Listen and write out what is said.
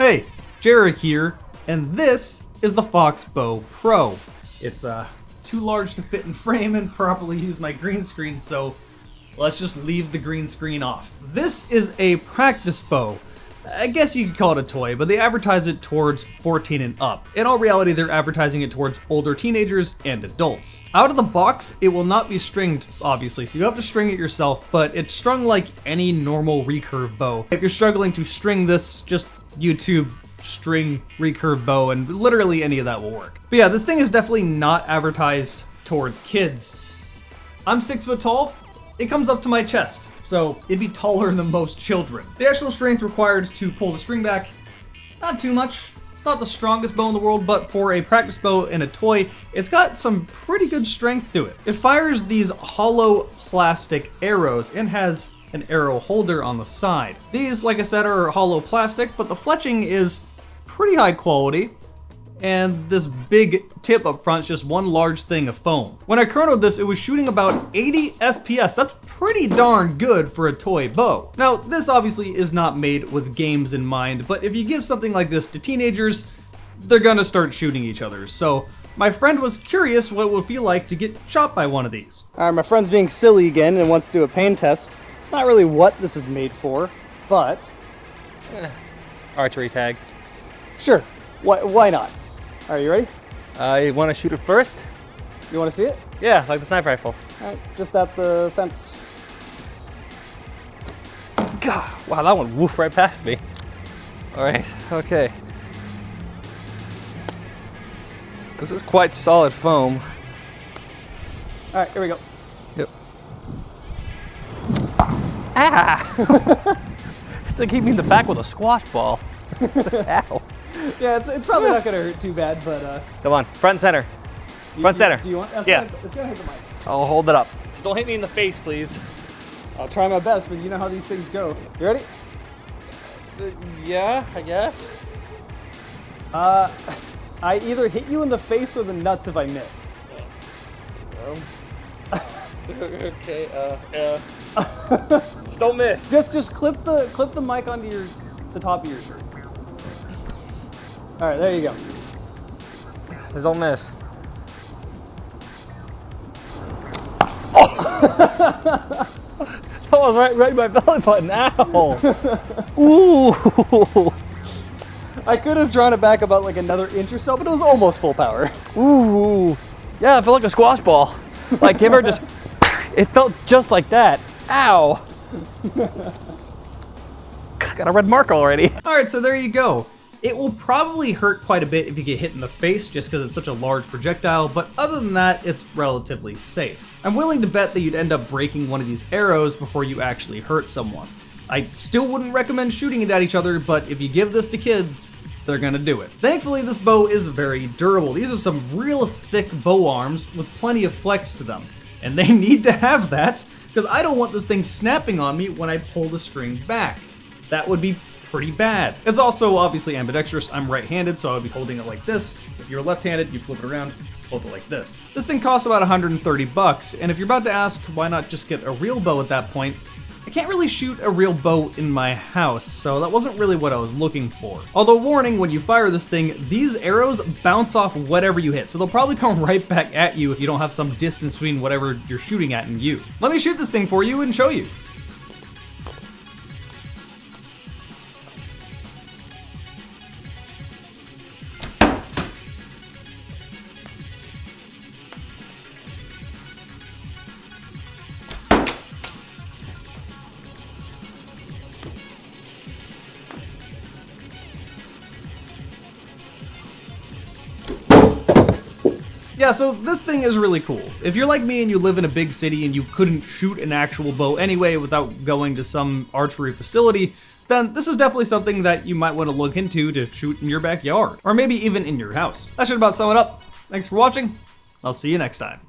Hey, Jarek here, and this is the Faux Pro. It's too large to fit in frame and properly use my green screen, so let's just leave the green screen off. This is a practice bow. I guess you could call it a toy, but they advertise it towards 14 and up. In all reality, they're advertising it towards older teenagers and adults. Out of the box, it will not be stringed, obviously, so you have to string it yourself, but it's strung like any normal recurve bow. If you're struggling to string this, just YouTube string recurve bow and literally any of that will work. But yeah, this thing is definitely not advertised towards kids. I'm 6 foot tall. It comes up to my chest, so it'd be taller than most children. The actual strength required to pull the string back, not too much. It's not the strongest bow in the world, but for a practice bow and a toy, it's got some pretty good strength to it. It fires these hollow plastic arrows and has an arrow holder on the side. These, like I said, are hollow plastic, but the fletching is pretty high quality. And this big tip up front is just one large thing of foam. When I chronoed this, it was shooting about 80 FPS. That's pretty darn good for a toy bow. Now, this obviously is not made with games in mind, but if you give something like this to teenagers, they're gonna start shooting each other. So my friend was curious what it would feel like to get shot by one of these. All right, my friend's being silly again and wants to do a pain test. It's not really what this is made for, but Archery tag. sure, why not? All right, you ready? You want to shoot it first? You want to see it? Yeah, like the sniper rifle. All right, just at the fence. God, wow, that one woofed right past me. All right, okay. This is quite solid foam. All right, here we go. Yep. Ah! It's like hit me in the back with a squash ball. Ow. Yeah, it's probably not gonna hurt too bad, but Come on, front and center. Front center. Do you want? Yeah. It's gonna hit the mic. I'll hold it up. Just don't hit me in the face, please. I'll try my best, but you know how these things go. You ready? Yeah, I guess. I either hit you in the face or the nuts if I miss. Okay, just don't miss. Just clip the mic onto the top of your shirt. All right, there you go. Just don't miss. Oh, right in my belly button. Ow. Ooh. I could have drawn it back about like another inch or so, but it was almost full power. Ooh. Yeah, I felt like a squash ball. Like, give her just, it felt just like that. Ow. Got a red mark already. All right, so there you go. It will probably hurt quite a bit if you get hit in the face just because it's such a large projectile, but other than that, it's relatively safe. I'm willing to bet that you'd end up breaking one of these arrows before you actually hurt someone. I still wouldn't recommend shooting it at each other, but if you give this to kids, they're gonna do it. Thankfully, this bow is very durable. These are some real thick bow arms with plenty of flex to them, and they need to have that because I don't want this thing snapping on me when I pull the string back. That would be pretty bad. It's also obviously ambidextrous. I'm right-handed, so I would be holding it like this. If you're left-handed, you flip it around, hold it like this. This thing costs about 130 bucks, and if you're about to ask why not just get a real bow at that point, I can't really shoot a real bow in my house, so that wasn't really what I was looking for. Although warning, when you fire this thing, these arrows bounce off whatever you hit, so they'll probably come right back at you if you don't have some distance between whatever you're shooting at and you. Let me shoot this thing for you and show you. Yeah, so this thing is really cool. If you're like me and you live in a big city and you couldn't shoot an actual bow anyway without going to some archery facility, then this is definitely something that you might want to look into to shoot in your backyard, or maybe even in your house. That should about sum it up. Thanks for watching. I'll see you next time.